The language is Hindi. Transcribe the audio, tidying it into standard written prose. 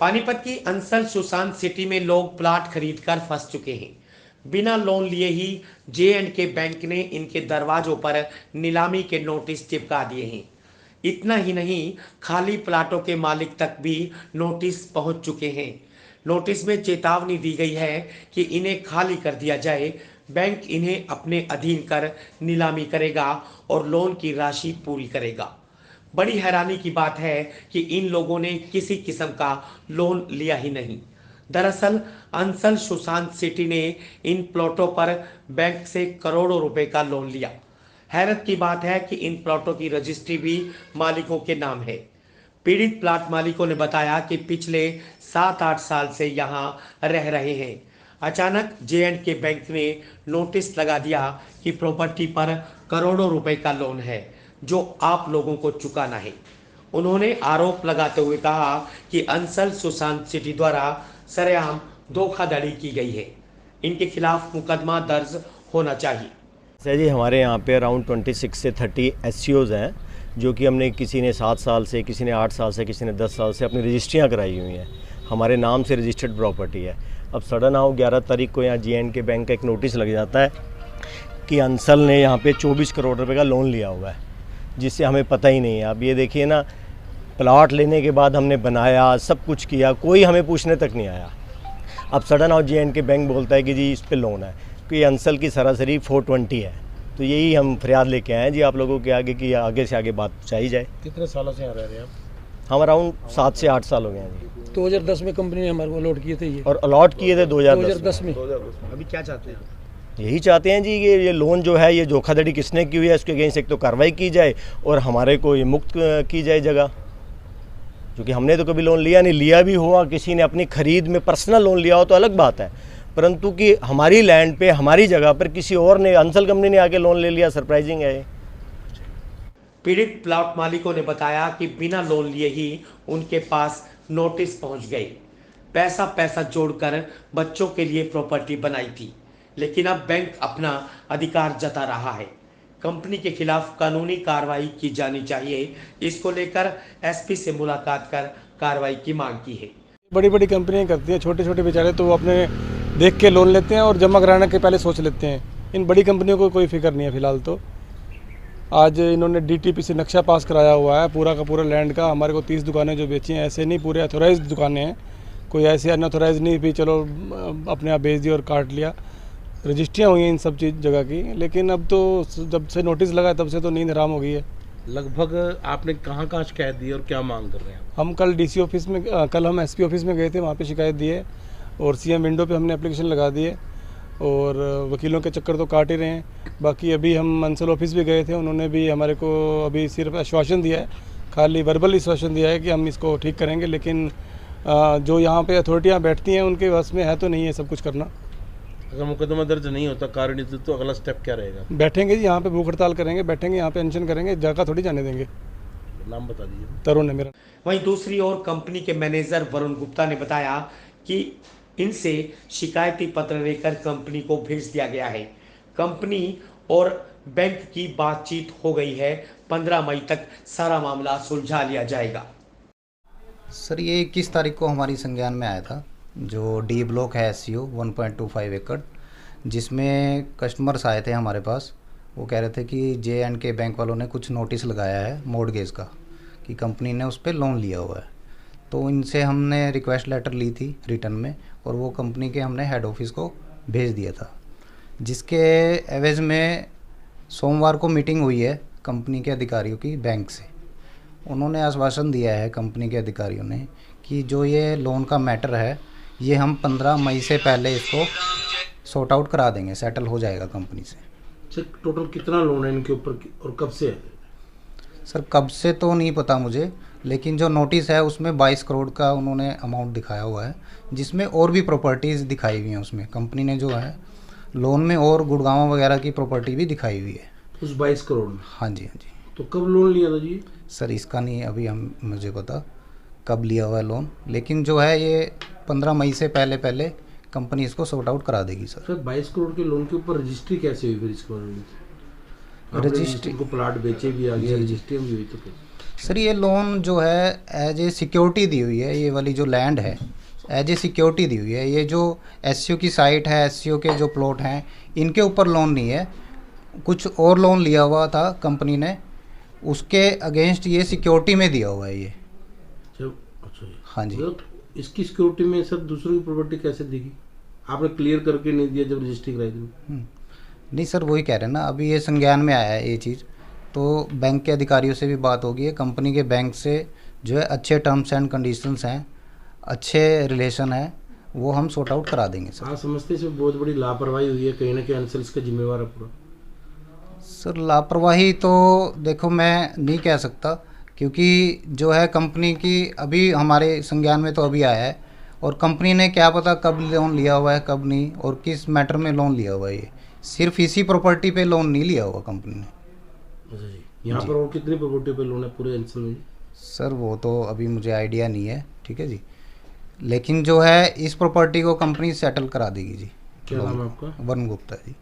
पानीपत की अंसल सुशांत सिटी में लोग प्लाट खरीदकर फंस चुके हैं। बिना लोन लिए ही J&K बैंक ने इनके दरवाजों पर नीलामी के नोटिस चिपका दिए हैं। इतना ही नहीं, खाली प्लाटों के मालिक तक भी नोटिस पहुंच चुके हैं। नोटिस में चेतावनी दी गई है कि इन्हें खाली कर दिया जाए, बैंक इन्हें अपने अधीन कर नीलामी करेगा और लोन की राशि पूरी करेगा। बड़ी हैरानी की बात है कि इन लोगों ने किसी किस्म का लोन लिया ही नहीं। दरअसल अंसल सुशांत सिटी ने इन प्लॉटों पर बैंक से करोड़ों रुपए का लोन लिया। हैरत की बात है कि इन प्लॉटों की रजिस्ट्री भी मालिकों के नाम है। पीड़ित प्लाट मालिकों ने बताया कि पिछले 7-8 साल से यहां रह रहे हैं। अचानक J&K बैंक ने नोटिस लगा दिया कि प्रॉपर्टी पर करोड़ों रुपए का लोन है जो आप लोगों को चुकाना है। उन्होंने आरोप लगाते हुए कहा कि अंसल सुशांत सिटी द्वारा सरेआम धोखाधड़ी की गई है। इनके खिलाफ मुकदमा दर्ज होना चाहिए। सर जी, हमारे यहाँ पे अराउंड 26 से 30 SCOs हैं, जो कि हमने किसी ने 7 साल से, किसी ने 8 साल से, किसी ने 10 साल से अपनी रजिस्ट्रियाँ कराई हुई हैं। हमारे नाम से रजिस्टर्ड प्रॉपर्टी है। अब सडन आओ 11 तारीख को यहाँ J&K बैंक का एक नोटिस लग जाता है कि अंसल ने यहाँ पे 24 करोड़ रुपए का लोन लिया हुआ है, जिससे हमें पता ही नहीं है। अब ये देखिए ना, प्लाट लेने के बाद हमने बनाया, सब कुछ किया, कोई हमें पूछने तक नहीं आया। अब सडन आओ J&K बैंक बोलता है कि जी इस पे लोन है, कि अंसल की सरासरी 420 है। तो यही हम फरियाद लेके आए हैं जी आप लोगों के आगे कि आगे से आगे बात पहुँचाई जाए। कितने सालों से यहाँ रह रहे हैं आप? हम अराउंड 7 से 8 साल हो गए हैं जी। 2010 में कंपनी ने हमारे को अलॉट किए थे ये, और अलॉट किए थे 2010 में। अभी क्या चाहते हैं? यही चाहते हैं जी कि ये लोन जो है, ये धोखाधड़ी किसने की हुई है, इसके अगेंस्ट एक तो कार्रवाई की जाए और हमारे को ये मुक्त की जाए जगह। क्योंकि हमने तो कभी लोन लिया नहीं, लिया भी हुआ किसी ने अपनी खरीद में पर्सनल लोन लिया हो तो अलग बात है, परंतु कि हमारी लैंड पे, हमारी जगह पर किसी और ने, अंसल कंपनी ने आके लोन ले लिया, सरप्राइजिंग है। पीड़ित प्लॉट मालिकों ने बताया कि बिना लोन लिए ही उनके पास नोटिस पहुंच गए। पैसा जोड़कर बच्चों के लिए प्रॉपर्टी बनाई थी, लेकिन अब बैंक अपना अधिकार जता रहा है। कंपनी के खिलाफ कानूनी कार्रवाई की जानी चाहिए। इसको लेकर SP से मुलाकात कर कार्रवाई की मांग की है। बड़ी बड़ी कंपनियां करती हैं, छोटे छोटे बेचारे तो वो अपने देख के लोन लेते हैं और जमा कराने के पहले सोच लेते हैं। इन बड़ी कंपनियों को कोई फिक्र नहीं है फिलहाल। तो आज इन्होंने DTP से नक्शा पास कराया हुआ है पूरा का पूरा लैंड का। हमारे को 30 दुकानें जो बेची हैं, ऐसे नहीं पूरे अथोराइज्ड दुकानें हैं, कोई ऐसे अनऑथोराइज नहीं भी चलो अपने आप बेच दिया और काट लिया। रजिस्ट्रियाँ हुई हैं इन सब चीज़ जगह की, लेकिन अब तो जब से नोटिस लगा तब से तो नींद हराम हो गई है। लगभग आपने कहाँ शिकायत दी और क्या मांग कर रहे हैं? हम कल DC ऑफिस में, कल हम SP ऑफिस में गए थे, वहाँ पे शिकायत दी है और CM विंडो पे हमने एप्लीकेशन लगा दी है और वकीलों के चक्कर तो काट ही रहे हैं। बाकी अभी हम अंसल ऑफिस भी गए थे, उन्होंने भी हमारे को अभी सिर्फ आश्वासन दिया है, खाली वर्बल आश्वासन दिया है कि हम इसको ठीक करेंगे, लेकिन जो यहाँ पे अथॉरिटियाँ बैठती हैं उनके बस में है तो नहीं है सब कुछ करना। अगर मुकदमा दर्ज नहीं होता कारण तो अगला स्टेप क्या रहेगा? बैठेंगे जी, यहाँ पे भूख हड़ताल करेंगे, बैठेंगे यहाँ पे अनशन करेंगे, जगह थोड़ी जाने देंगे। नाम बता दीजिए। तरुण है मेरा। वहीं दूसरी ओर कंपनी के मैनेजर वरुण गुप्ता ने बताया कि इनसे शिकायती पत्र लेकर कंपनी को भेज दिया गया है। कंपनी और बैंक की बातचीत हो गई है। 15 मई तक सारा मामला सुलझा लिया जाएगा। सर, ये 21 तारीख को हमारी संज्ञान में आया था, जो D ब्लॉक है SCO 1.25 एकड़, जिसमें कस्टमर्स आए थे हमारे पास। वो कह रहे थे कि J&K बैंक वालों ने कुछ नोटिस लगाया है मॉर्गेज का, कि कंपनी ने उस पर लोन लिया हुआ है। तो इनसे हमने रिक्वेस्ट लेटर ली थी रिटर्न में और वो कंपनी के हमने हेड ऑफिस को भेज दिया था, जिसके एवज में सोमवार को मीटिंग हुई है कंपनी के अधिकारियों की बैंक से। उन्होंने आश्वासन दिया है कंपनी के अधिकारियों ने कि जो ये लोन का मैटर है ये हम 15 मई से पहले इसको सॉर्ट आउट करा देंगे, सेटल हो जाएगा कंपनी से। सर, टोटल कितना लोन है इनके ऊपर और कब से है? सर, कब से तो नहीं पता मुझे, लेकिन जो नोटिस है उसमें 22 करोड़ का उन्होंने अमाउंट दिखाया हुआ है, जिसमें और भी प्रॉपर्टीज़ दिखाई हुई हैं। उसमें कंपनी ने जो है लोन में और गुड़गांव वगैरह की प्रॉपर्टी भी दिखाई हुई है उस 22 करोड़ में। हाँ जी, हाँ जी। तो कब लोन लिया था जी? सर, इसका नहीं अभी मुझे पता कब लिया हुआ है लोन, लेकिन जो है ये 15 मई से पहले कंपनी इसको सॉर्ट आउट करा देगी। सर, 22 करोड़ के लोन के ऊपर रजिस्ट्री कैसे हुई फिर इसको? रजिस्ट्री को प्लाट बेचे भी आ गया, रजिस्ट्री भी हुई तो फिर सर ये लोन जो है एज ए सिक्योरिटी दी हुई है, ये वाली जो लैंड है एज ए सिक्योरिटी दी हुई है। ये जो एससीओ की साइट है, एससीओ के जो प्लॉट हैं, इनके ऊपर लोन नहीं है। कुछ और लोन लिया हुआ था कंपनी ने, उसके अगेंस्ट ये सिक्योरिटी में दिया हुआ है ये। अच्छा जी। हाँ जी। तो इसकी सिक्योरिटी में सर दूसरों की प्रॉपर्टी कैसे देगी? आपने क्लियर करके नहीं दिया जब रजिस्ट्री कराई थी? नहीं सर, वही कह रहे हैं ना, अभी ये संज्ञान में आया है ये चीज़, तो बैंक के अधिकारियों से भी बात होगी है। कंपनी के बैंक से जो है अच्छे टर्म्स एंड कंडीशंस हैं, अच्छे रिलेशन है, वो हम सॉर्ट आउट करा देंगे सर। आप समझते हैं इसमें बहुत बड़ी लापरवाही हुई है, कहीं ना कहीं अंशल इसका जिम्मेवार है पूरा? सर लापरवाही तो देखो मैं नहीं कह सकता, क्योंकि जो है कंपनी की अभी हमारे संज्ञान में तो अभी आया है, और कंपनी ने क्या पता कब लोन लिया हुआ है कब नहीं, और किस मैटर में लोन लिया हुआ है। ये सिर्फ इसी प्रॉपर्टी पे लोन नहीं लिया हुआ कंपनी ने। अच्छा जी। यहाँ पर और कितनी प्रॉपर्टी पे लोन है पूरे अंचल में? सर वो तो अभी मुझे आइडिया नहीं है, ठीक है जी, लेकिन जो है इस प्रॉपर्टी को कंपनी सेटल करा देगी जी। क्या नाम है आपका? वरुण गुप्ता जी।